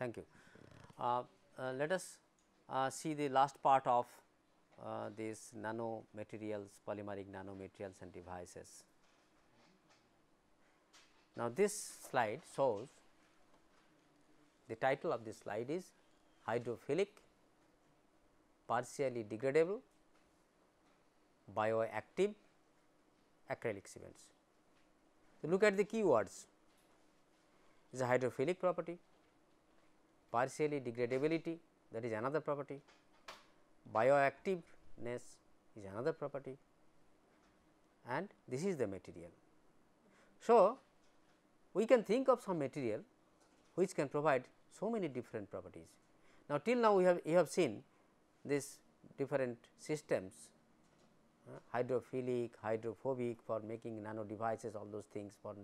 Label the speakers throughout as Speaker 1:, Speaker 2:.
Speaker 1: Thank you. Let us see the last part of these nanomaterials, polymeric nanomaterials and devices. Now, this slide shows, the title of this slide is hydrophilic, partially degradable, bioactive acrylic cements. So, look at the keywords. Is a hydrophilic property, partially degradability, that is another property, bioactiveness is another property, and this is the material. So, we can think of some material which can provide so many different properties. Now, till now you have seen these different systems, hydrophilic, hydrophobic, for making nano devices, all those things, for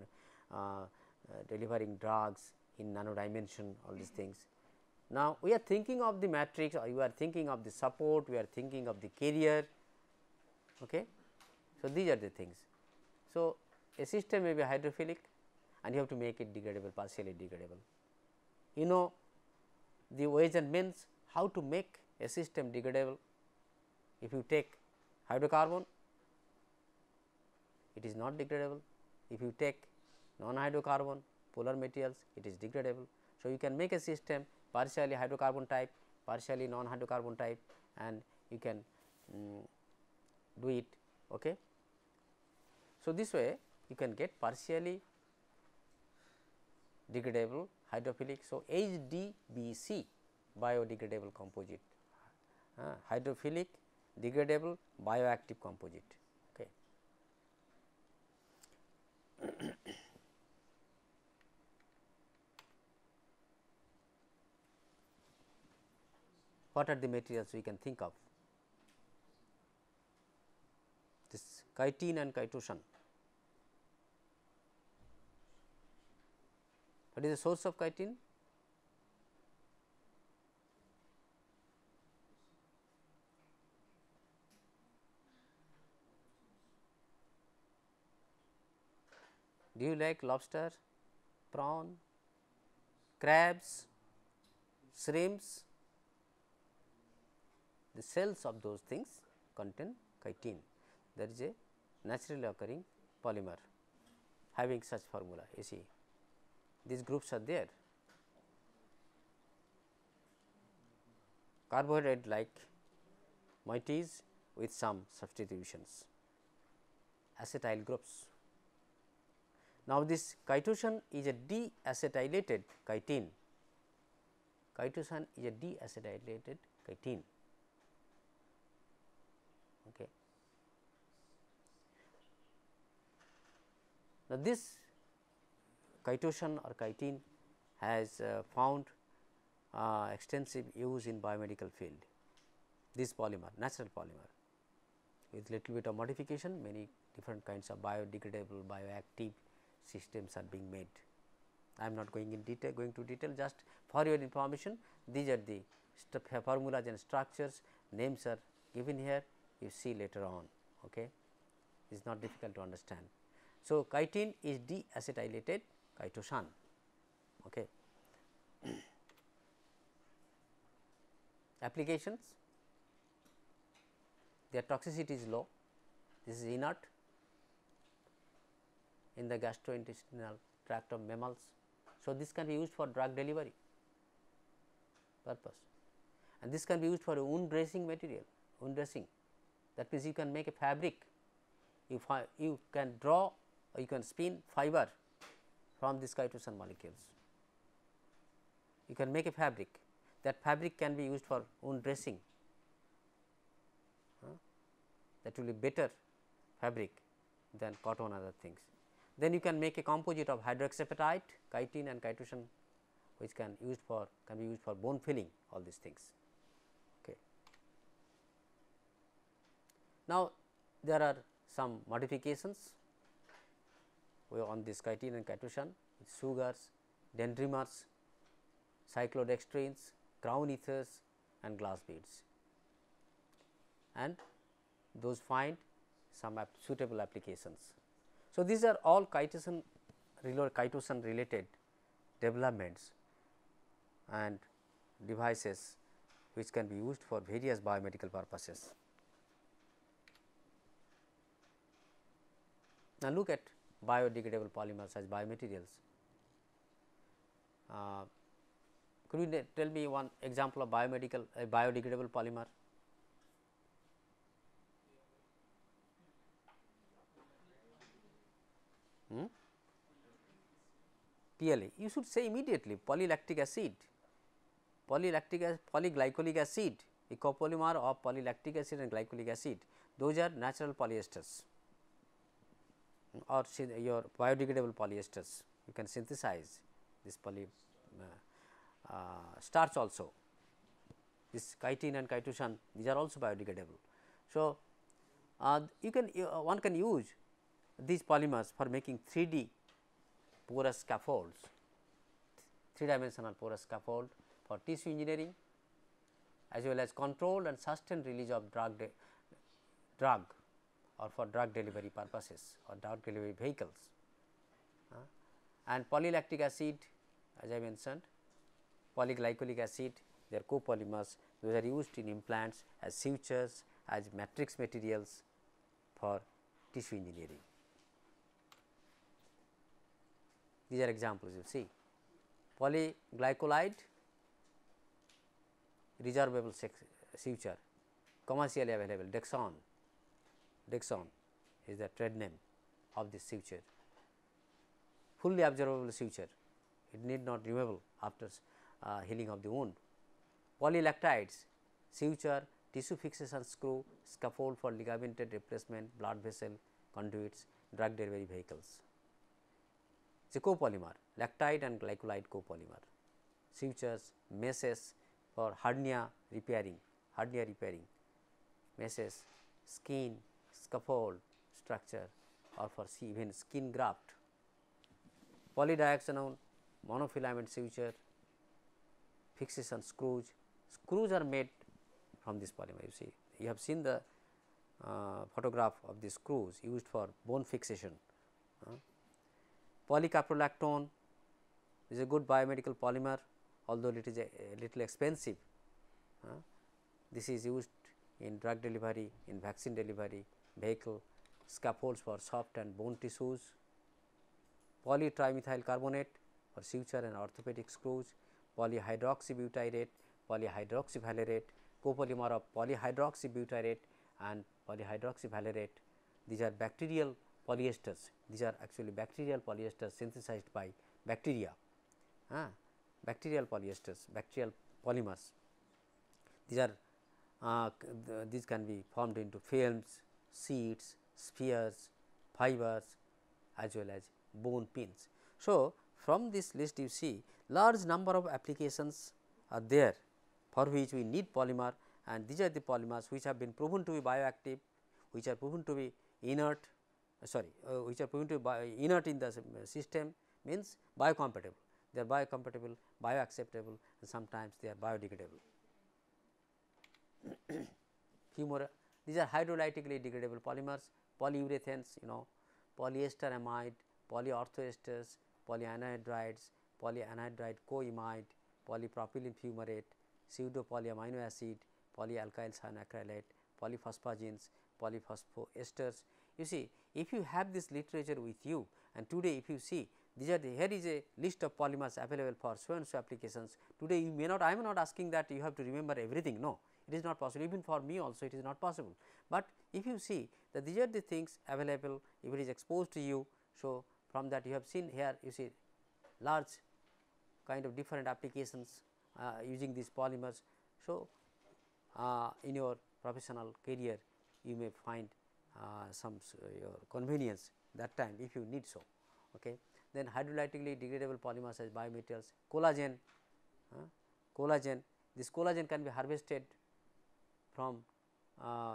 Speaker 1: delivering drugs in nano dimension, all these things. Now, we are thinking of the matrix, or you are thinking of the support, we are thinking of the carrier. Okay. So, these are the things. So, a system may be hydrophilic and you have to make it degradable, partially degradable. You know the ways and means how to make a system degradable. If you take hydrocarbon, it is not degradable. If you take non-hydrocarbon polar materials, it is degradable. So, you can make a system partially hydrocarbon type, partially non-hydrocarbon type, and you can do it. Okay. So, this way you can get partially degradable hydrophilic. So, HDBC, biodegradable composite, hydrophilic degradable bioactive composite. Okay. What are the materials we can think of? This chitin and chitosan. What is the source of chitin? Do you like lobster, prawn, crabs, shrimps? The cells of those things contain chitin. There is a naturally occurring polymer having such formula. You see, these groups are there. Carbohydrate like moieties with some substitutions, acetyl groups. Now, this chitosan is a deacetylated chitin. Chitosan is a deacetylated chitin. Okay. Now, this chitosan or chitin has found extensive use in biomedical field. This polymer, natural polymer, with little bit of modification, many different kinds of biodegradable, bioactive systems are being made. I am not going to detail, just for your information. These are the formulas and structures, names are given here, you see later on. Okay. It is not difficult to understand. So, chitin is deacetylated chitosan. Okay. Applications, their toxicity is low, this is inert in the gastrointestinal tract of mammals. So, this can be used for drug delivery purpose, and this can be used for a wound dressing material, wound dressing. That means, you can make a fabric, you can draw or you can spin fiber from these chitosan molecules. You can make a fabric, that fabric can be used for wound dressing, that will be better fabric than cotton, other things. Then you can make a composite of hydroxyapatite, chitin and chitosan, which can be used for bone filling, all these things. Okay. Now, there are some modifications on this chitin and chitosan, sugars, dendrimers, cyclodextrins, crown ethers and glass beads, and those find some suitable applications. So, these are all chitosan related developments and devices which can be used for various biomedical purposes. Now, look at biodegradable polymers as biomaterials. Could you tell me one example of biodegradable polymer? PLA. You should say immediately polylactic acid, polyglycolic acid, a copolymer of polylactic acid and glycolic acid. Those are natural polyesters or your biodegradable polyesters. You can synthesize this starch also. This chitin and chitosan, these are also biodegradable. So, you can one can use these polymers for making 3D porous scaffolds, 3-dimensional porous scaffold for tissue engineering, as well as controlled and sustained release of drug or for drug delivery purposes or drug delivery vehicles. And polylactic acid, as I mentioned, polyglycolic acid, they are copolymers. Those are used in implants as sutures, as matrix materials for tissue engineering. These are examples you see. Polyglycolide resorbable suture, commercially available. Dexon is the trade name of this suture. Fully absorbable suture, it need not removable after healing of the wound. Polylactides, suture, tissue fixation screw, scaffold for ligamented replacement, blood vessel, conduits, drug delivery vehicles. It is a copolymer, lactide and glycolide copolymer. Sutures, meshes for hernia repairing, meshes, skin, scaffold structure or for even skin graft. Polydioxanone monofilament suture, fixation screws. Screws are made from this polymer. You see, you have seen the photograph of the screws used for bone fixation. Polycaprolactone is a good biomedical polymer, although it is a little expensive. This is used in drug delivery, in vaccine delivery, vehicle, scaffolds for soft and bone tissues. Polytrimethyl carbonate for suture and orthopedic screws, polyhydroxybutyrate, polyhydroxyvalerate, copolymer of polyhydroxybutyrate and polyhydroxyvalerate. These are bacterial polyesters. These are actually bacterial polyesters synthesized by bacteria, bacterial polyesters, bacterial polymers. These are these can be formed into films, sheets, spheres, fibers as well as bone pins. So, from this list you see large number of applications are there for which we need polymer, and these are the polymers which have been proven to be bioactive, which are proven to be inert, which are proven to be inert in the system, means biocompatible. They are biocompatible, bioacceptable, and sometimes they are biodegradable. Few more, these are hydrolytically degradable polymers, polyurethanes, polyester amide, polyorthoesters, polyanhydrides, polyanhydride coimide, polypropylene fumarate, pseudopolyamino acid, polyalkyl cyanoacrylate, polyphosphagenes, polyphosphoesters. You see, if you have this literature with you, and today if you see, these are here is a list of polymers available for so and so applications. Today you may not, I am not asking that you have to remember everything, no, it is not possible, even for me also it is not possible. But if you see that these are the things available, if it is exposed to you, so from that you have seen here, you see large kind of different applications using these polymers. So, in your professional career you may find some your convenience that time if you need so. Okay. Then hydrolytically degradable polymers as biomaterials, collagen, this collagen can be harvested from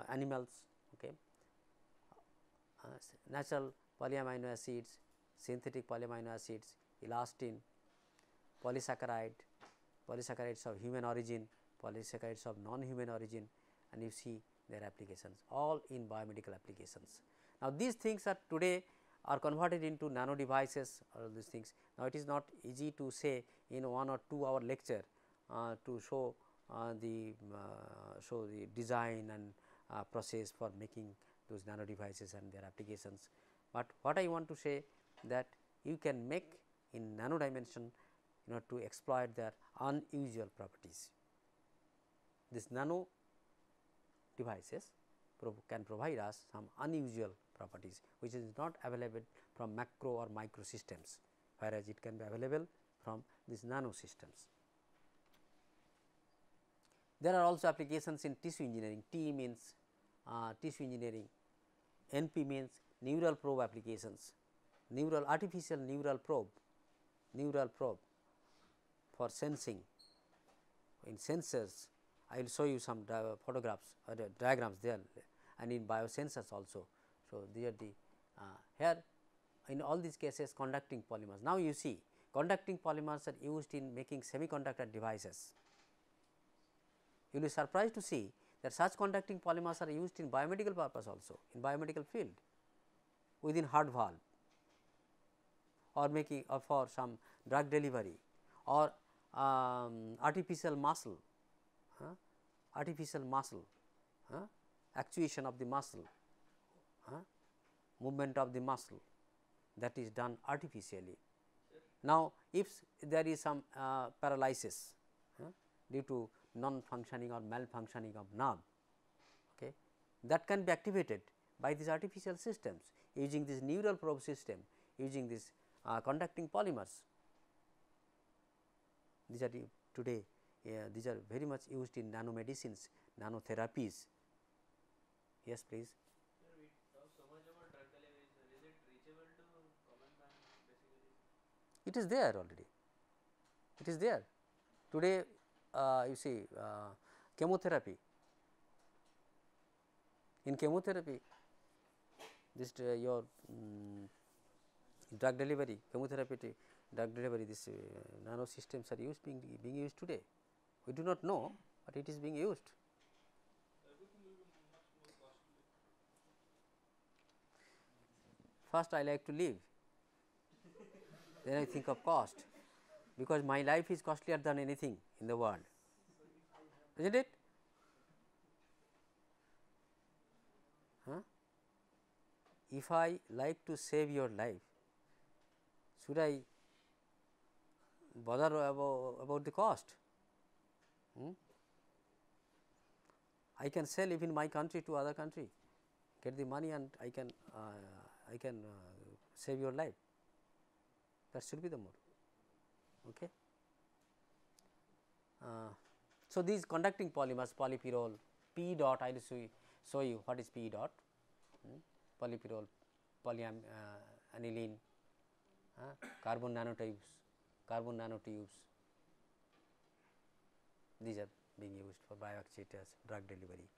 Speaker 1: animals, okay. Natural polyamino acids, synthetic polyamino acids, elastin, polysaccharides of human origin, polysaccharides of non-human origin, and you see their applications all in biomedical applications. Now, these things are today are converted into nano devices or these things. Now, it is not easy to say in 1 or 2 hour lecture to show the design and process for making those nano devices and their applications. But what I want to say that you can make in nano dimension to exploit their unusual properties. This nano devices can provide us some unusual properties which is not available from macro or micro systems, whereas it can be available from these nano systems. There are also applications in tissue engineering. T means tissue engineering, NP means neural probe applications, artificial neural probe for sensing in sensors. I will show you some photographs or diagrams there, and in biosensors also. So, these are the here in all these cases conducting polymers. Now, you see conducting polymers are used in making semiconductor devices. You will be surprised to see that such conducting polymers are used in biomedical purpose also, in biomedical field within heart valve or making or for some drug delivery or artificial muscle, actuation of the muscle, movement of the muscle, that is done artificially. Now, if there is some paralysis due to non-functioning or malfunctioning of nerve, okay, that can be activated by these artificial systems using this neural probe system, using this conducting polymers. These are today these are very much used in nanomedicines, nanotherapies. Yes, please.
Speaker 2: Sir, we talk so much about drug delivery, sir. Is it reachable to common man basically?
Speaker 1: It is there already. It is there. Today, you see chemotherapy. In chemotherapy, this your drug delivery, chemotherapy, drug delivery, this nano systems are used being used today. We do not know, but it is being used.
Speaker 2: Everything will be much more costly.
Speaker 1: First, I like to live, then I think of cost, because my life is costlier than anything in the world, isn't it? If I like to save your life, should I bother about the cost? I can sell even my country to other country, get the money, and I can save your life. That should be the mode. Okay. So, these conducting polymers, polypyrrole, P dot, I will show you what is P dot, polypyrrole, polyaniline, carbon nanotubes, these are being used for bioactuators, drug delivery.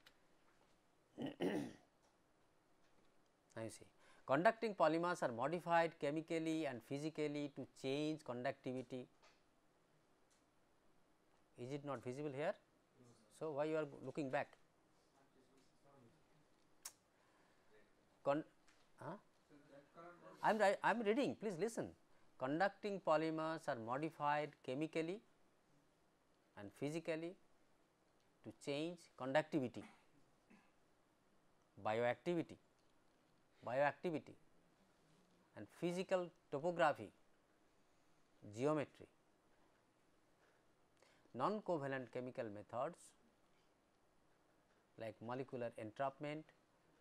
Speaker 1: Now, you see conducting polymers are modified chemically and physically to change conductivity. Is it not visible here?
Speaker 2: No,
Speaker 1: so, why you are looking back? I am reading, please listen. Conducting polymers are modified chemically and physically to change conductivity, bioactivity and physical topography, geometry. Non-covalent chemical methods like molecular entrapment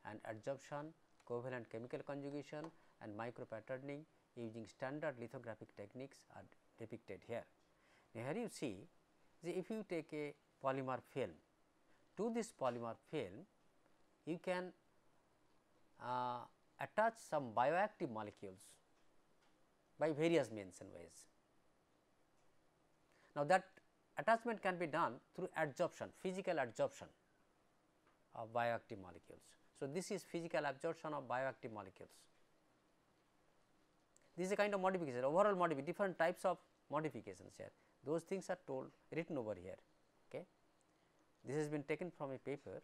Speaker 1: and adsorption, covalent chemical conjugation and micropatterning using standard lithographic techniques are depicted here. Now, here you see if you take a polymer film, to this polymer film you can attach some bioactive molecules by various means and ways. Now, that attachment can be done through adsorption, physical adsorption of bioactive molecules. So, this is physical absorption of bioactive molecules. This is a kind of modification, overall modification, different types of modifications here. Those things are told, written over here. Okay. This has been taken from a paper.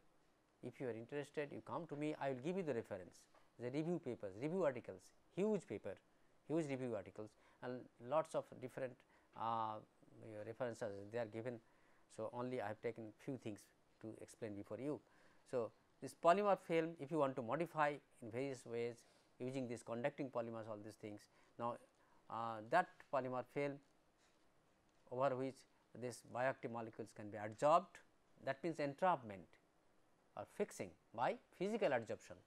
Speaker 1: If you are interested, you come to me, I will give you the reference, the review papers, review articles, huge paper, huge review articles, and lots of different references they are given So, only I have taken few things to explain before you. So, this polymer film, if you want to modify in various ways using these conducting polymers, all these things. Now, that polymer film over which this bioactive molecules can be adsorbed, that means entrapment or fixing by physical adsorption,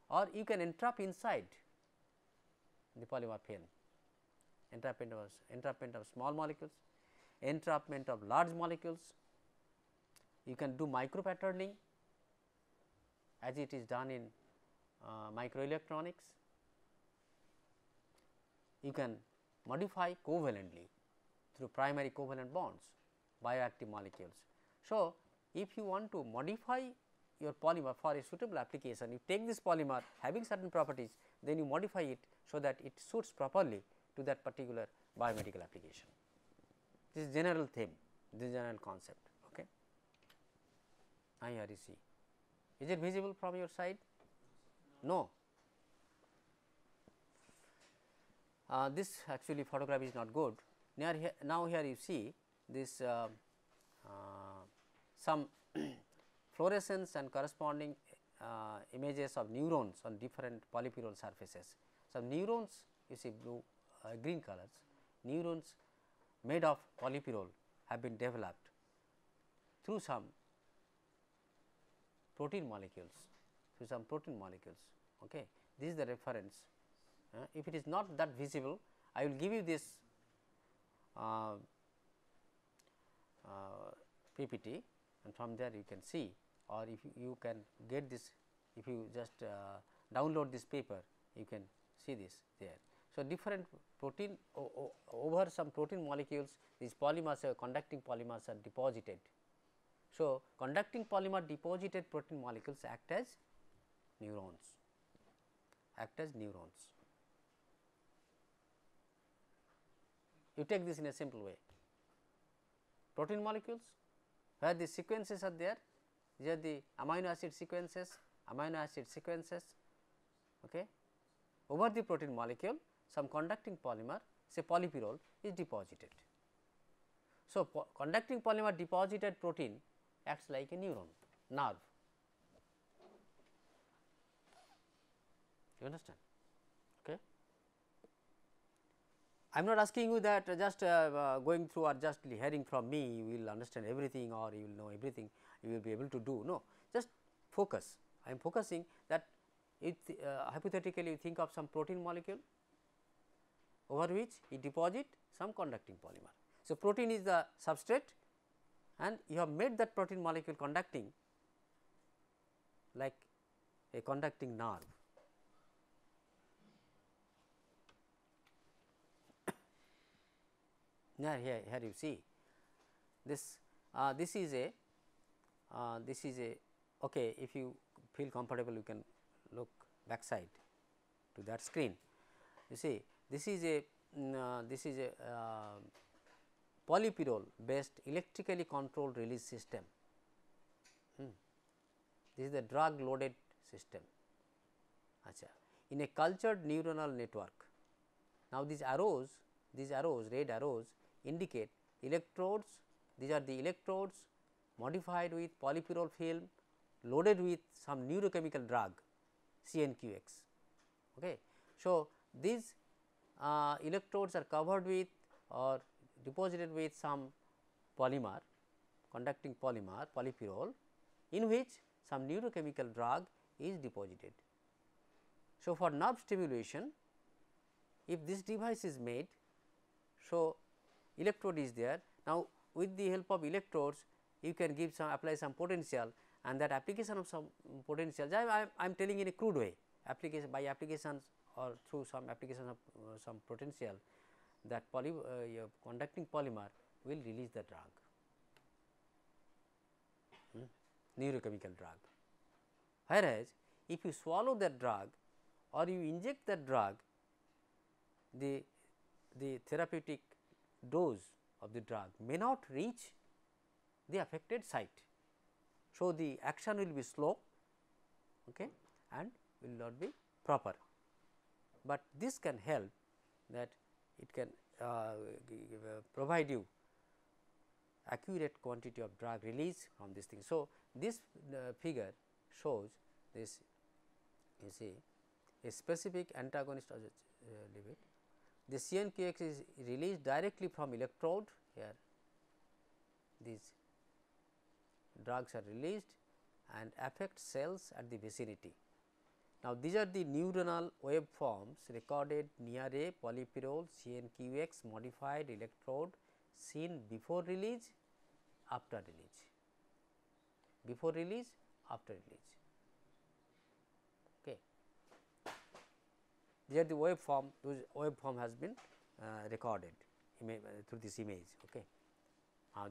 Speaker 1: or you can entrap inside the polymer film, entrapment of small molecules, entrapment of large molecules. You can do micro patterning as it is done in microelectronics. You can modify covalently through primary covalent bonds bioactive molecules. So, if you want to modify your polymer for a suitable application, you take this polymer having certain properties, then you modify it so that it suits properly to that particular biomedical application. This is general theme, this is general concept. Okay. Now, here you see, is it visible from your side? No. This actually photograph is not good. Now, here you see this some fluorescence and corresponding images of neurons on different polypyrrole surfaces. Some neurons you see blue green colors, neurons made of polypyrrole have been developed through some protein molecules, Okay. This is the reference. If it is not that visible, I will give you this PPT, and from there you can see, or if you can get this, if you just download this paper, you can see this there. So, different protein over some protein molecules, these polymers conducting polymers are deposited. So, conducting polymer deposited protein molecules act as neurons, You take this in a simple way. Protein molecules, where the sequences are there, these are the amino acid sequences, Okay. Over the protein molecule, some conducting polymer, say polypyrrole, is deposited. So, conducting polymer deposited protein acts like a neuron, nerve. You understand? Okay. I am not asking you that just going through or just hearing from me, you will understand everything or you will know everything, you will be able to do. No, just focus. I am focusing that it hypothetically you think of some protein molecule over which you deposit some conducting polymer. So, protein is the substrate and you have made that protein molecule conducting like a conducting nerve. Now, here you see this this is a okay, if you feel comfortable you can look backside to that screen. You see this is a polypyrrole based electrically controlled release system. This is the drug loaded system. Achha. In a cultured neuronal network. Now, these arrows, red arrows indicate electrodes. These are the electrodes modified with polypyrrole film loaded with some neurochemical drug CNQX. Okay. So, these electrodes are covered with or deposited with some polymer, conducting polymer, polypyrrole, in which some neurochemical drug is deposited. So, for nerve stimulation, if this device is made, so electrode is there. Now, with the help of electrodes, you can give some apply some potential, and that application of some potential, I am telling in a crude way, by applications or through some application of some potential, that conducting polymer will release the drug, neurochemical drug. Whereas, if you swallow that drug or you inject that drug, the therapeutic dose of the drug may not reach the affected site. So, the action will be slow, okay, and will not be proper, but this can help that it can provide you accurate quantity of drug release from this thing. So, this figure shows this, you see, a specific antagonist of the lipid. The CNQX is released directly from electrode here, these drugs are released and affect cells at the vicinity. Now, these are the neuronal waveforms recorded near a polypyrrole CNQX modified electrode seen before release, after release, before release, after release. Okay. Here the waveform, those waveform has been recorded through this image. Okay.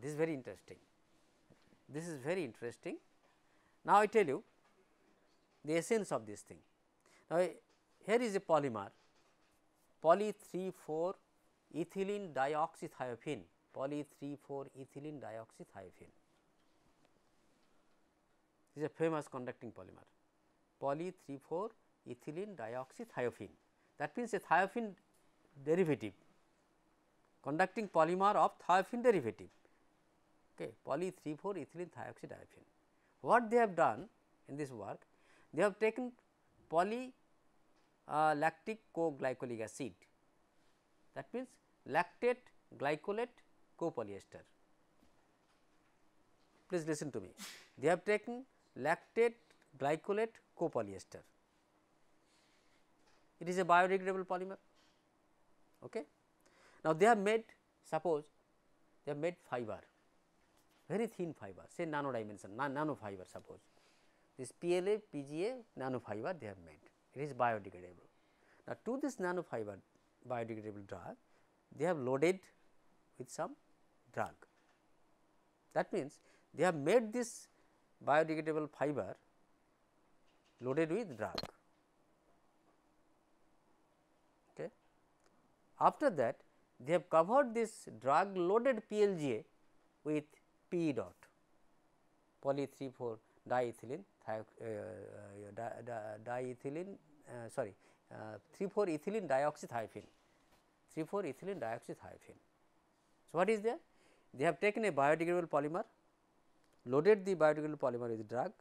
Speaker 1: This is very interesting. This is very interesting. Now, I tell you the essence of this thing. Now, here is a polymer, poly 3,4 ethylene dioxythiophene, poly 3,4 ethylene dioxythiophene. This is a famous conducting polymer, poly 3,4 ethylene dioxythiophene. That means a thiophene derivative, conducting polymer of thiophene derivative, okay, poly 3,4 ethylene thioxythiophene. What they have done in this work? They have taken poly lactic co-glycolic acid, that means lactate glycolate copolyester. Please listen to me. They have taken lactate glycolate copolyester. It is a biodegradable polymer. Okay. Now, they have made, suppose they have made fiber, very thin fiber, say nano dimension, nano fiber, suppose this PLA, PGA nano fiber they have made, it is biodegradable. Now, to this nano fiber biodegradable drug, they have loaded with some drug. That means, they have made this biodegradable fiber loaded with drug. Okay. After that, they have covered this drug loaded PLGA with P dot, poly 3,4 diethylene diethylene 3,4 ethylene dioxythiophene, 3,4 ethylene dioxythiophene. So, what is there? They have taken a biodegradable polymer, loaded the biodegradable polymer with drug,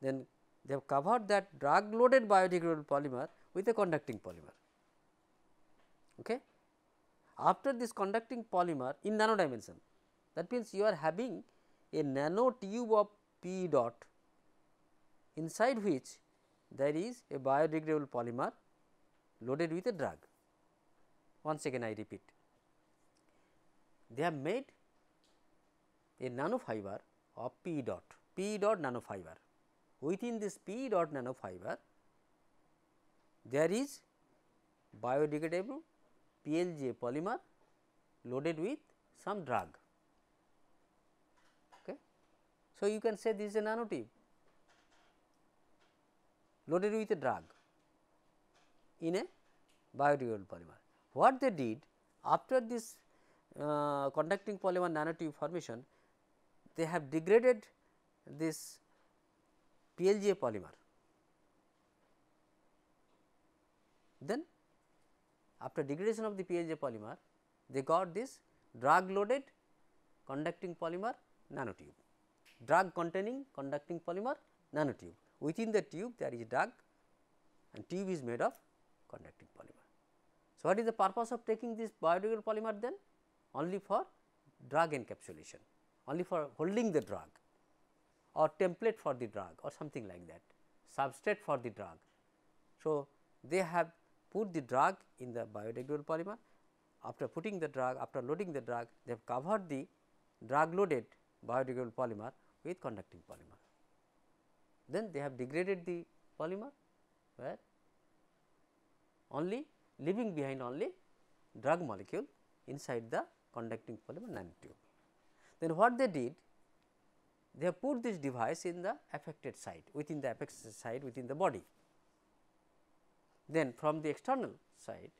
Speaker 1: then they have covered that drug loaded biodegradable polymer with a conducting polymer. Okay. After this conducting polymer in nano dimension, that means you are having a nano tube of P dot, inside which there is a biodegradable polymer loaded with a drug. Once again I repeat, they have made a nanofiber of P dot nanofiber. Within this P dot nanofiber, there is biodegradable PLGA polymer loaded with some drug. Okay. So, you can say this is a nanotube loaded with a drug in a biodegradable polymer. What they did after this conducting polymer nanotube formation, they have degraded this PLGA polymer. Then after degradation of the PLGA polymer, they got this drug loaded conducting polymer nanotube, drug containing conducting polymer nanotube. Within the tube there is drug and tube is made of conducting polymer. So, what is the purpose of taking this biodegradable polymer then? Only for drug encapsulation, only for holding the drug or template for the drug or something like that, substrate for the drug. So, they have put the drug in the biodegradable polymer. After putting the drug, after loading the drug, they have covered the drug loaded biodegradable polymer with conducting polymer. Then they have degraded the polymer, where only leaving behind only drug molecule inside the conducting polymer nanotube. Then what they did? They have put this device in the affected site, within the affected site within the body. Then from the external side,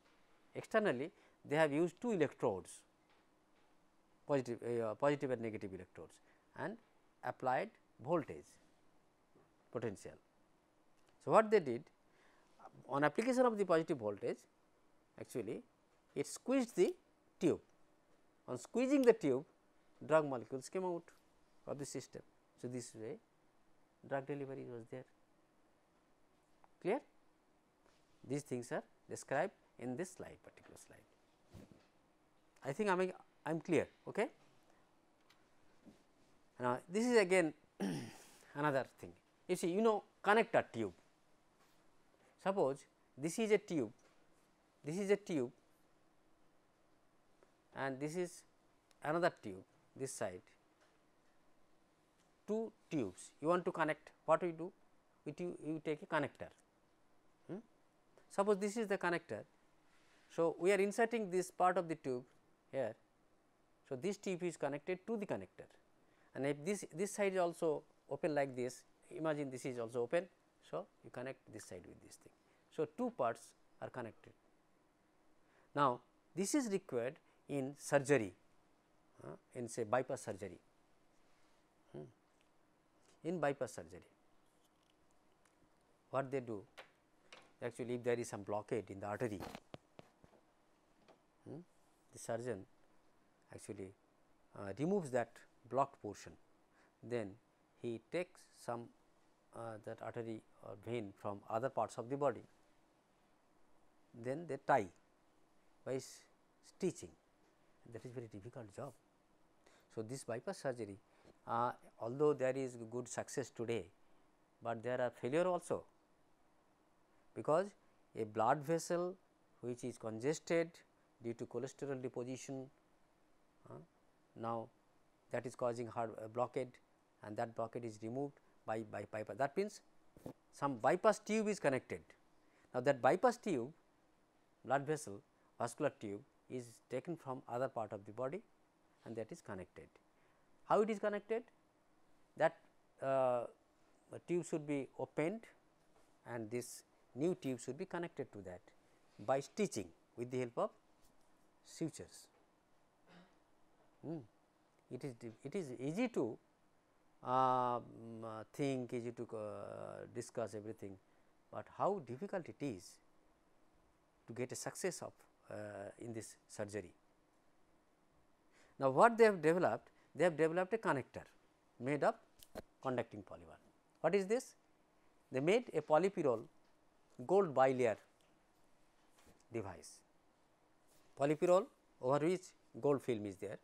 Speaker 1: externally they have used two electrodes, positive and negative electrodes, and applied voltage potential. So, what they did on application of the positive voltage, actually it squeezed the tube. On squeezing the tube, drug molecules came out of the system. So, this way drug delivery was there, clear. These things are described in this slide, particular slide. I think I am clear. Okay. Now, this is again another thing. You see, connector tube. Suppose this is a tube, and this is another tube, this side, two tubes. You want to connect, what we do? You take a connector. Suppose this is the connector. So, we are inserting this part of the tube here. So, this tube is connected to the connector, and if this side is also open like this, imagine this is also open. So, you connect this side with this thing. So, two parts are connected. Now, this is required in surgery, in say bypass surgery. In bypass surgery, what they do, actually if there is some blockade in the artery, the surgeon actually removes that blocked portion, then he takes some that artery or vein from other parts of the body, then they tie by stitching. That is very difficult job. So, this bypass surgery, although there is good success today, but there are failure also, because a blood vessel which is congested due to cholesterol deposition, now that is causing heart blockade, and that blockade is removed by bypass. That means, some bypass tube is connected. Now, that bypass tube, blood vessel, vascular tube is taken from other part of the body, and that is connected. How it is connected? That tube should be opened, and this new tube should be connected to that by stitching with the help of sutures. It is easy to think, easy to discuss everything, but how difficult it is to get a success of in this surgery. Now, what they have developed? They have developed a connector made of conducting polymer. What is this? They made a polypyrrole gold bilayer device, polypyrrole over which gold film is there.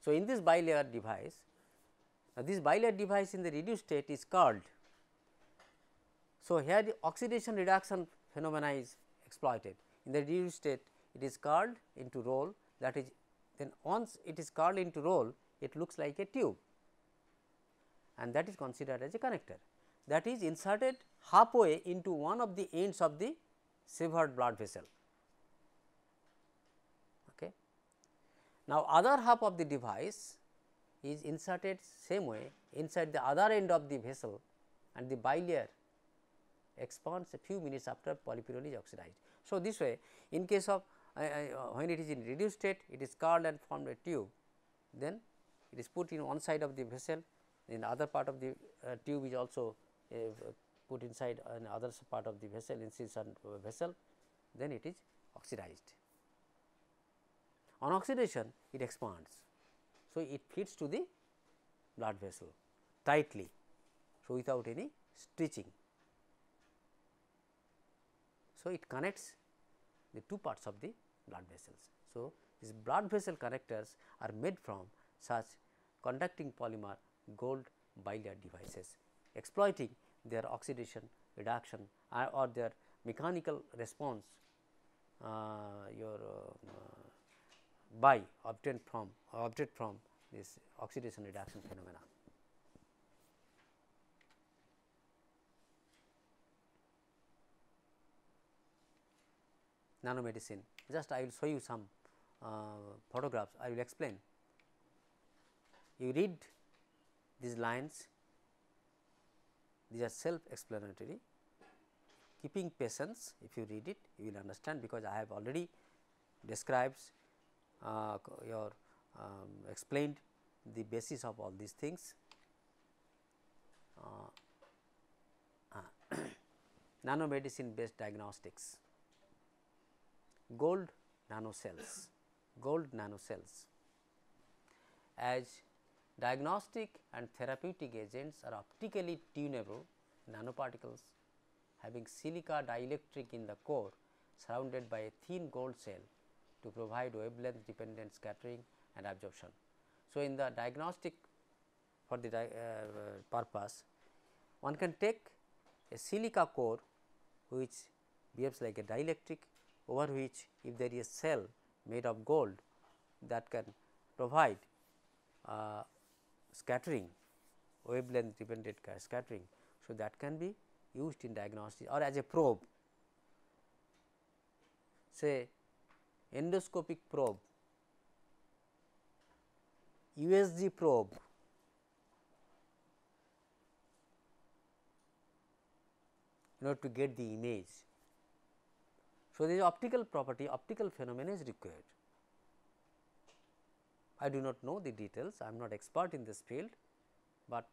Speaker 1: So, in this bilayer device, this bilayer device in the reduced state is curled. So, here the oxidation reduction phenomena is exploited. In the reduced state, it is curled into roll, that is, then once it is curled into roll, it looks like a tube, and that is considered as a connector, that is inserted halfway into one of the ends of the severed blood vessel. Okay. Now, other half of the device is inserted same way inside the other end of the vessel, and the bilayer expands a few minutes after polypyrrole is oxidized. So, this way, in case of when it is in reduced state, it is curled and formed a tube, then it is put in one side of the vessel, then the other part of the tube is also put inside another part of the vessel, incision vessel, then it is oxidized. On oxidation, it expands. So, it fits to the blood vessel tightly, so without any stitching. So, it connects the two parts of the blood vessels. So, these blood vessel connectors are made from such conducting polymer gold bilayer devices, exploiting their oxidation reduction or their mechanical response by obtained from this oxidation reduction phenomena. Nanomedicine, just I will show you some photographs, I will explain. You read these lines, these are self explanatory. Keeping patience, if you read it, you will understand, because I have already described explained the basis of all these things. Nanomedicine based diagnostics, gold nanocells. As diagnostic and therapeutic agents are optically tunable nanoparticles having silica dielectric in the core surrounded by a thin gold shell to provide wavelength dependent scattering and absorption. So, in the diagnostic for the purpose, one can take a silica core which behaves like a dielectric, over which if there is a shell made of gold that can provide scattering, wavelength dependent scattering. So, that can be used in diagnostics or as a probe, say endoscopic probe, USG probe, in order to get the image. So, this optical property, optical phenomena is required. I do not know the details, I am not expert in this field, but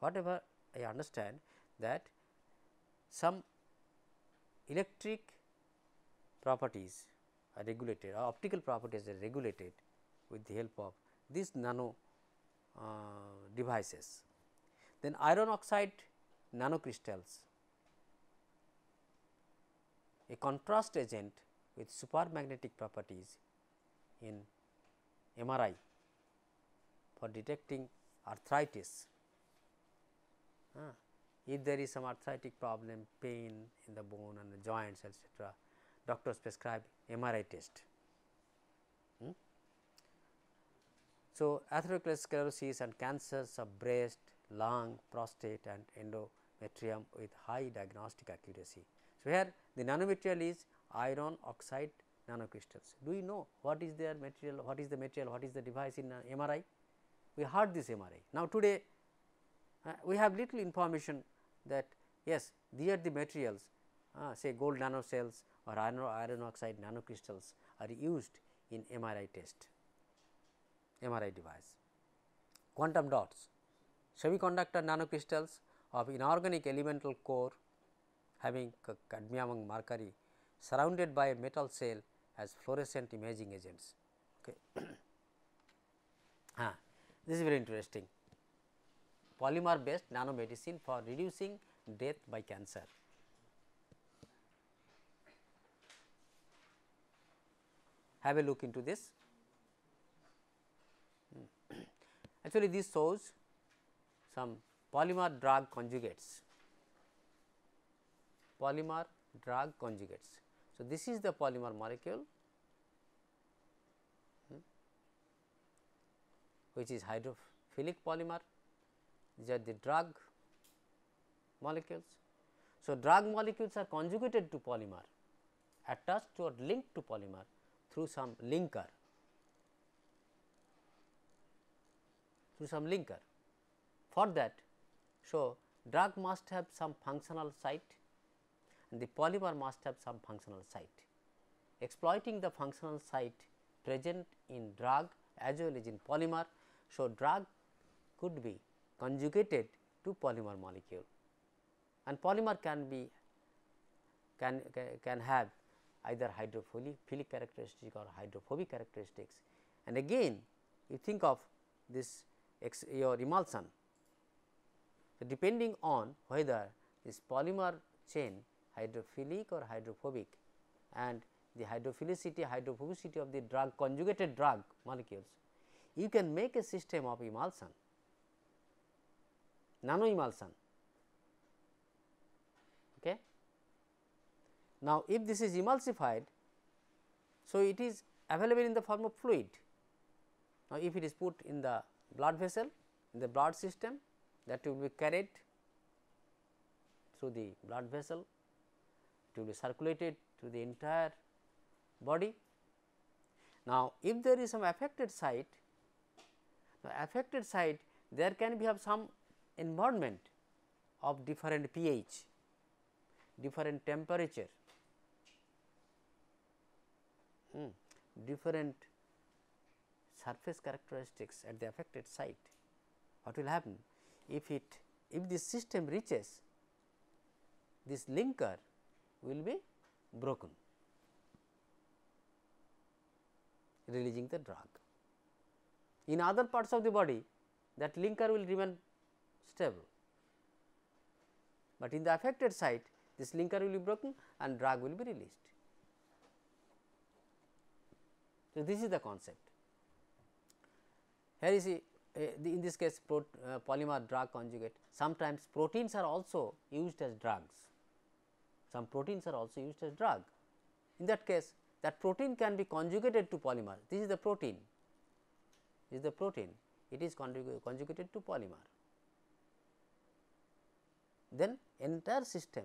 Speaker 1: whatever I understand that some electric properties are regulated or optical properties are regulated with the help of these nano devices. Then iron oxide nanocrystals, a contrast agent with supermagnetic properties in MRI for detecting arthritis. If there is some arthritic problem, pain in the bone and the joints, etc., doctors prescribe MRI test. So, atherosclerosis and cancers of breast, lung, prostate and endometrium with high diagnostic accuracy. So, here the nanomaterial is iron oxide nanocrystals. Do you know what is their material, what is the material, what is the device in MRI? We heard this MRI. Now, today we have little information that yes, these are the materials, say gold nanocells or iron oxide nanocrystals are used in MRI test, MRI device. Quantum dots, semiconductor nanocrystals of inorganic elemental core having cadmium and mercury surrounded by a metal shell as fluorescent imaging agents. Okay. This is very interesting. Polymer based nanomedicine for reducing death by cancer. Have a look into this. Actually, this shows some polymer drug conjugates. Polymer drug conjugates. So, this is the polymer molecule which is hydrophilic polymer. These are the drug molecules. So, drug molecules are conjugated to polymer, attached or linked to polymer through some linker. For that, so drug must have some functional site and the polymer must have some functional site. Exploiting the functional site present in drug as well as in polymer. So, drug could be conjugated to polymer molecule and polymer can be can have either hydrophilic characteristic or hydrophobic characteristics. And again you think of this your emulsion. So, depending on whether this polymer chain hydrophilic or hydrophobic and the hydrophobicity of the drug conjugated drug molecules, you can make a system of emulsion, nano emulsion. Okay. Now, if this is emulsified, so it is available in the form of fluid. Now, if it is put in the blood vessel, in the blood system, that will be carried through the blood vessel, it will be circulated through the entire body. Now, if there is some affected site, there can be have some environment of different pH, different temperature, different surface characteristics at the affected site. What will happen if this system reaches, this linker will be broken, releasing the drug. In other parts of the body, that linker will remain stable, but in the affected site this linker will be broken and drug will be released. So, this is the concept. Here is in this case polymer drug conjugate. Sometimes proteins are also used as drugs, some proteins are also used as drug. In that case, that protein can be conjugated to polymer. This is the protein, this is the protein, it is conjugated to polymer. Then entire system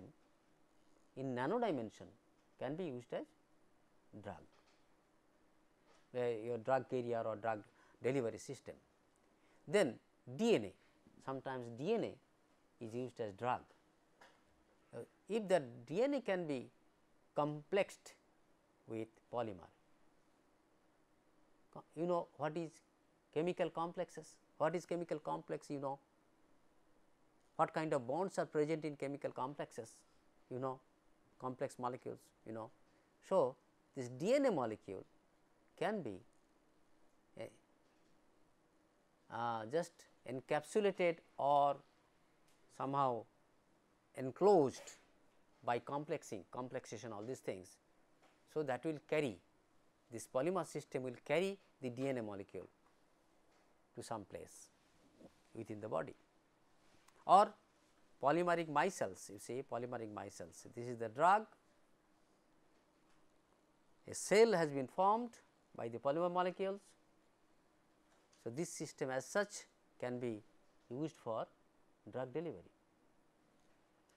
Speaker 1: in nano dimension can be used as drug, your drug carrier or drug delivery system. Then DNA, sometimes DNA is used as drug. If the DNA can be complexed with polymer, you know what is chemical complexes? What is chemical complex? You know what kind of bonds are present in chemical complexes, you know, complex molecules, you know. So, this DNA molecule can be just encapsulated or somehow enclosed by complexation all these things. So, that will carry, this polymer system will carry the DNA molecule to some place within the body. Or polymeric micelles, you see polymeric micelles, this is the drug, a cell has been formed by the polymer molecules. So, this system as such can be used for drug delivery.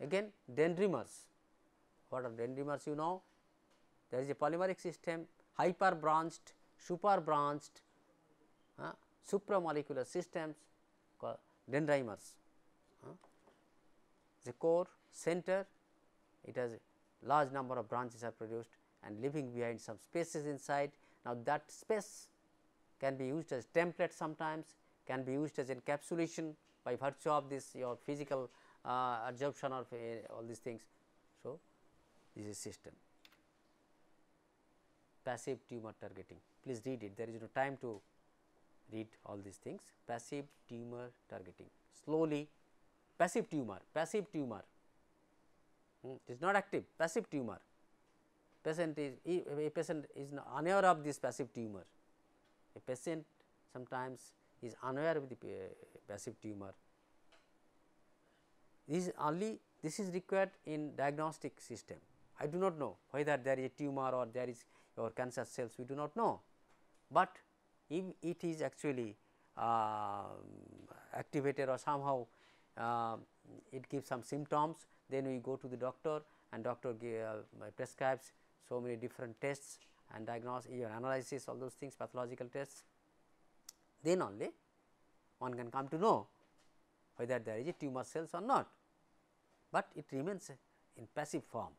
Speaker 1: Again dendrimers, what are dendrimers? You know, there is a polymeric system, hyper branched, super branched, supramolecular systems called dendrimers. The core center, it has a large number of branches are produced and leaving behind some spaces inside. Now, that space can be used as template, sometimes can be used as encapsulation by virtue of this your physical absorption of all these things. So, this is system. Passive tumor targeting, please read it, there is no time to read all these things. Passive tumor targeting, slowly, passive tumor, it is not active, passive tumor. A patient is unaware of this passive tumor. A patient sometimes is unaware of the passive tumor. This is required in diagnostic system. I do not know whether there is a tumor or there is your cancer cells, we do not know, but if it is actually activated or somehow it gives some symptoms, then we go to the doctor and doctor prescribes so many different tests and diagnosis, your analysis, all those things, pathological tests. Then only one can come to know whether there is a tumor cells or not, but it remains in passive form.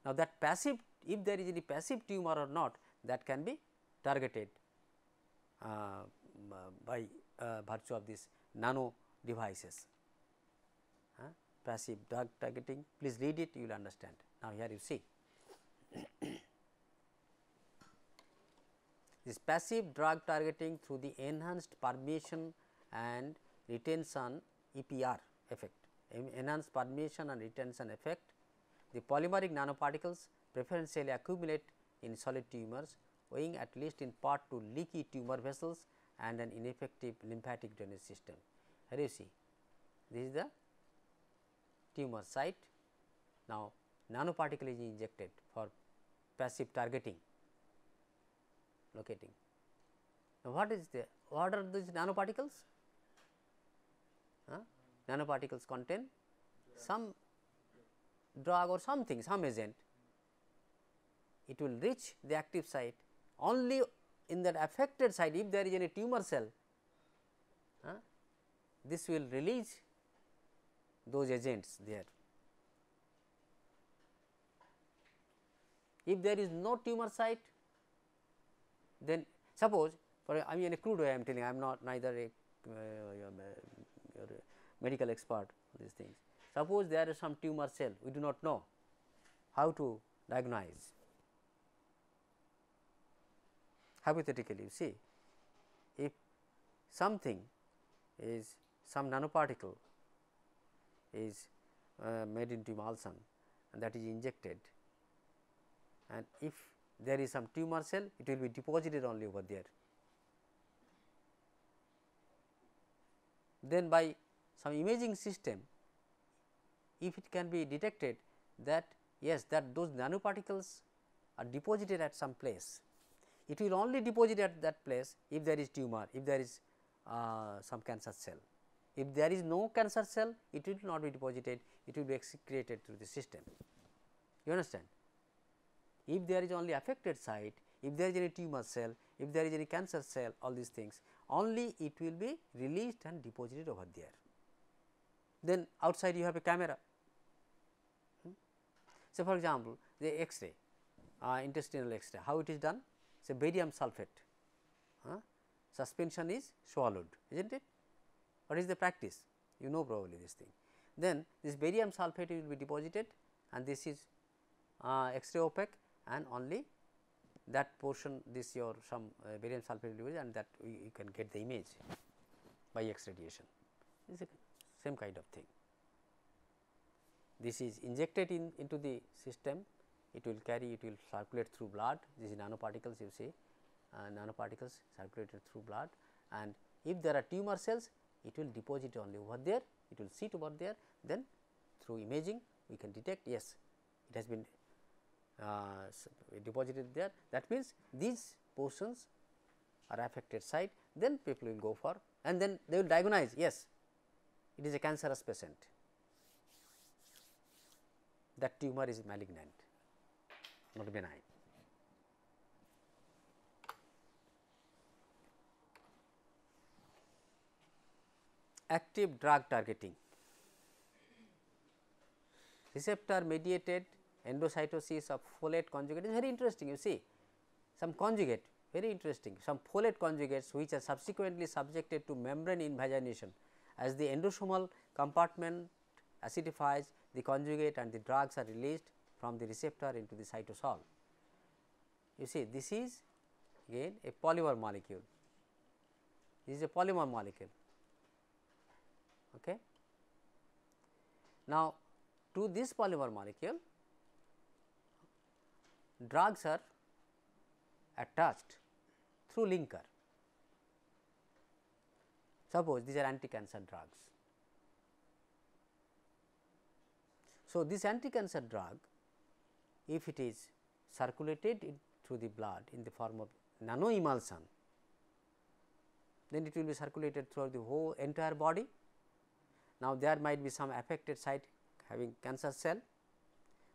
Speaker 1: Now, that passive, if there is any passive tumor or not, that can be targeted by virtue of these nano devices. Passive drug targeting, please read it, you will understand. Now, here you see this passive drug targeting through the enhanced permeation and retention EPR effect, enhanced permeation and retention effect. The polymeric nanoparticles preferentially accumulate in solid tumors owing at least in part to leaky tumor vessels and an ineffective lymphatic drainage system. Here you see, this is the tumor site. Now, nanoparticle is injected for passive targeting, locating. Now, what are these nanoparticles? Nanoparticles contain some drug or something, some agent. It will reach the active site only in that affected site. If there is any tumor cell, this will release those agents there. If there is no tumor site, then suppose for I mean in a crude way I am telling, I am not neither a medical expert on these things. Suppose there is some tumor cell, we do not know how to diagnose. Hypothetically, you see, if something is some nanoparticle is made into emulsion and that is injected, and if there is some tumor cell, it will be deposited only over there. Then by some imaging system, if it can be detected that yes, that those nanoparticles are deposited at some place, it will only deposit at that place if there is tumor, if there is some cancer cell. If there is no cancer cell, it will not be deposited, it will be excreted through the system. You understand? If there is only affected site, if there is any tumor cell, if there is any cancer cell, all these things, only it will be released and deposited over there. Then outside you have a camera. So, for example, the X-ray, intestinal X-ray, how it is done? So, barium sulphate suspension is swallowed, is not it? What is the practice? You know probably this thing. Then this barium sulphate will be deposited, and this is X-ray opaque, and only that portion, this your some barium sulphate will be, and that you can get the image by X radiation. It is the same kind of thing. This is injected into the system, it will carry, it will circulate through blood. This is nanoparticles, you see, nanoparticles circulated through blood, and if there are tumor cells, it will deposit only over there, it will sit over there. Then through imaging we can detect, yes, it has been deposited there. That means these portions are affected site, then people will go for, and then they will diagnose, yes, it is a cancerous patient, that tumor is malignant, not benign. Active drug targeting, receptor mediated endocytosis of folate conjugate is very interesting. You see, some conjugate, very interesting, some folate conjugates which are subsequently subjected to membrane invagination. As the endosomal compartment acidifies, the conjugate and the drugs are released from the receptor into the cytosol. You see, this is again a polymer molecule, this is a polymer molecule. Okay. Now, to this polymer molecule, drugs are attached through linker. Suppose these are anti-cancer drugs. So, this anti-cancer drug, if it is circulated through the blood in the form of nano emulsion, then it will be circulated throughout the whole entire body. Now, there might be some affected site having cancer cell.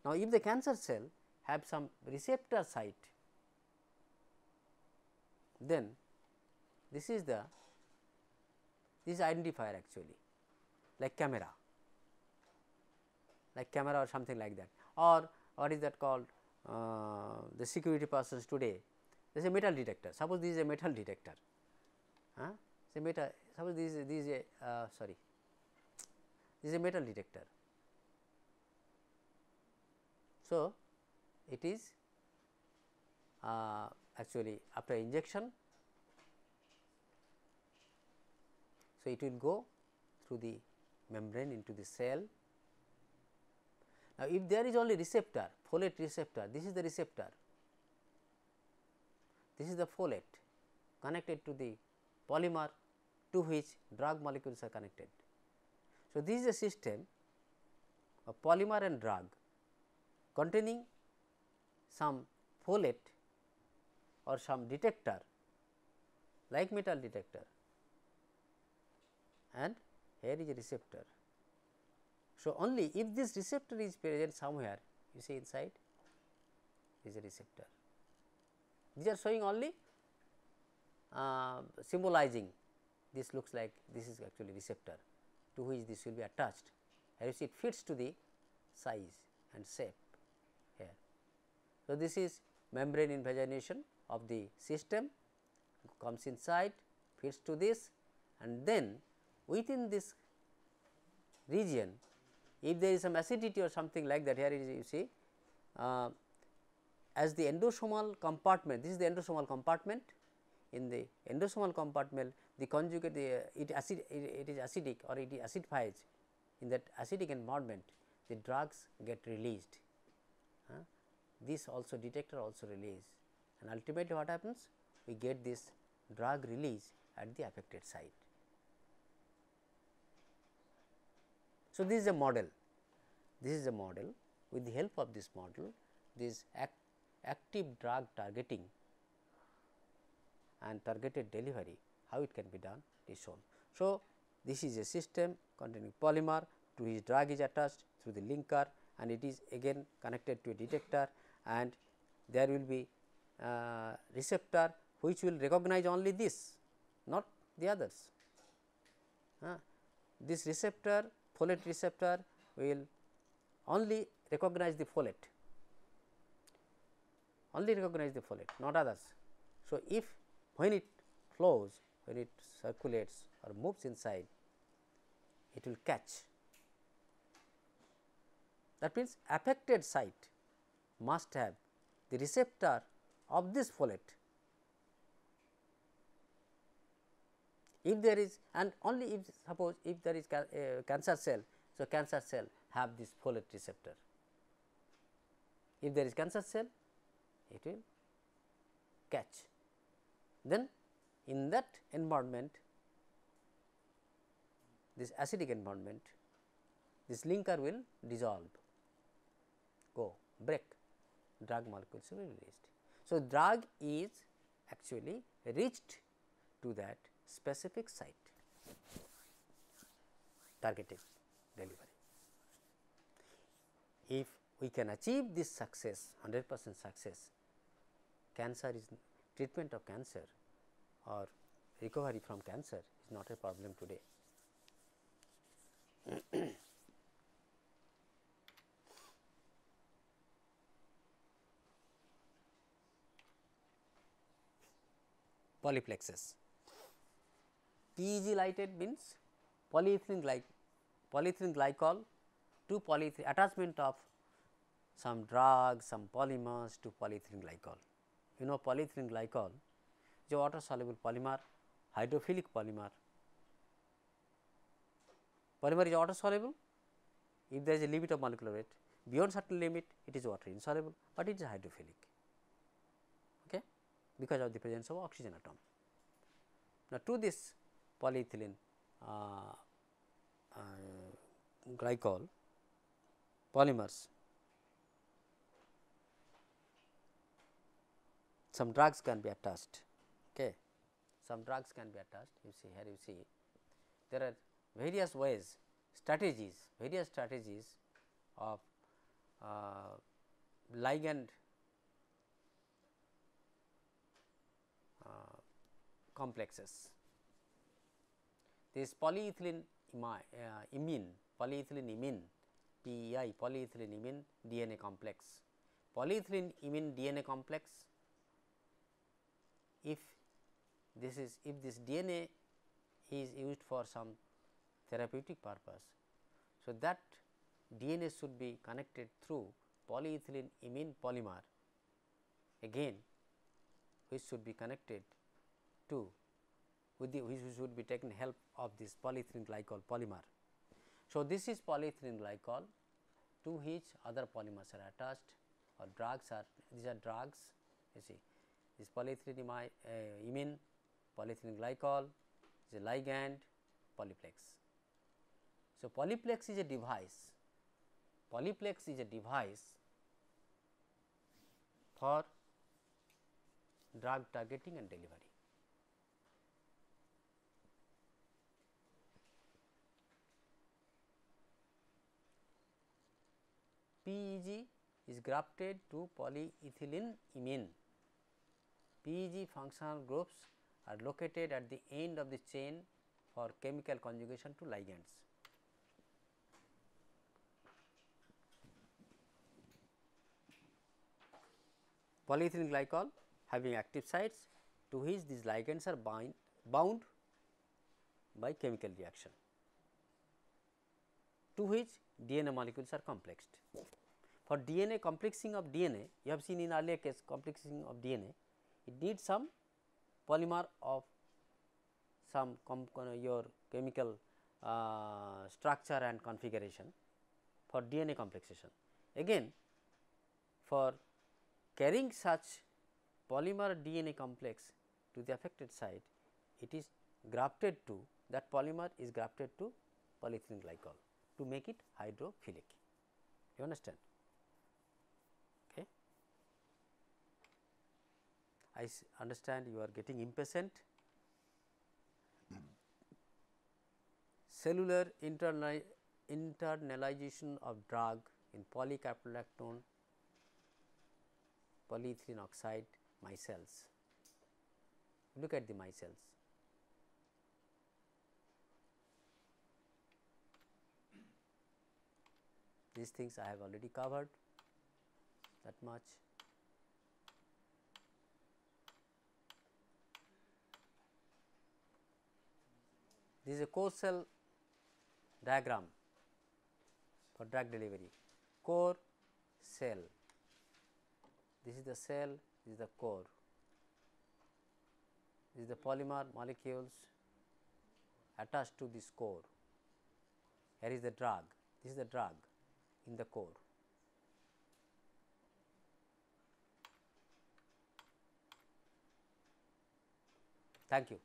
Speaker 1: Now, if the cancer cell have some receptor site, then this is identifier actually, like camera or something like that, or what is that called, the security persons today, there is a metal detector. Suppose this is a metal detector, suppose this is a sorry, this is a metal detector. So, it is actually after injection, so it will go through the membrane into the cell. Now, if there is only receptor, folate receptor, this is the receptor, this is the folate connected to the polymer to which drug molecules are connected. So, this is a system of polymer and drug containing some folate or some detector like metal detector, and here is a receptor. So, only if this receptor is present somewhere, you see inside is a receptor. These are showing only symbolizing, this looks like this is actually receptor to which this will be attached, and you see it fits to the size and shape here. So, this is membrane invagination of the system, comes inside, fits to this, and then within this region, if there is some acidity or something like that, here is you see, as the endosomal compartment, this is the endosomal compartment, in the endosomal compartment, the conjugate it is acidic or it acidifies. In that acidic environment, the drugs get released. This also detector also release, and ultimately what happens? We get this drug release at the affected site. So, this is a model. This is a model. With the help of this model, this active drug targeting and targeted delivery, how it can be done is shown. So, this is a system containing polymer to which drug is attached through the linker, and it is again connected to a detector, and there will be receptor which will recognize only this, not the others. This receptor, folate receptor, will only recognize the folate, not others. So, if when it flows, when it circulates or moves inside, it will catch. That means, affected site must have the receptor of this folate. If there is, and only if suppose if there is cancer cell, so cancer cell have this folate receptor. If there is cancer cell, it will catch. Then in that environment, this acidic environment, this linker will dissolve, go break, drug molecules will be released. So, drug is actually reached to that specific site, targeted delivery. If we can achieve this success, 100% success, cancer is treatment of cancer or recovery from cancer is not a problem today. Polyplexes. PEG lighted means polyethylene glycol to polyethylene attachment of some drugs, some polymers to polyethylene glycol. You know, polyethylene glycol is a water soluble polymer, hydrophilic polymer. Polymer is water soluble if there is a limit of molecular weight. Beyond certain limit, it is water insoluble, but it is hydrophilic, okay, because of the presence of oxygen atom. Now, to this polyethylene glycol polymers, some drugs can be attached. Okay. Some drugs can be attached. You see here, you see there are various ways, various strategies of ligand complexes. This polyethylene imine, PEI, polyethylene imine DNA complex. Polyethylene imine DNA complex, if this DNA is used for some therapeutic purpose, so that DNA should be connected through polyethylene imine polymer, again which should be connected to which should be taken help of this polyethylene glycol polymer. So, this is polyethylene glycol to which other polymers are attached, or drugs are, these are drugs, you see this polyethylene imine, polyethylene glycol is a ligand, polyplex. So, polyplex is a device, for drug targeting and delivery. PEG is grafted to polyethylene imine. PEG functional groups are located at the end of the chain for chemical conjugation to ligands. Polyethylene glycol having active sites to which these ligands are bound by chemical reaction, to which DNA molecules are complexed. For DNA, complexing of DNA, you have seen in earlier case complexing of DNA, it needs some polymer of some your chemical structure and configuration for DNA complexation. Again, for carrying such polymer DNA complex to the affected site, it is grafted to, that polymer is grafted to polyethylene glycol to make it hydrophilic. You understand? Okay. I understand you are getting impatient. Cellular internalization of drug in polycaprolactone polyethylene oxide micelles. Look at the micelles. These things I have already covered that much. This is a core cell diagram for drug delivery. Core cell, this is the cell, this is the core, this is the polymer molecules attached to this core. Here is the drug, this is the drug in the core. Thank you.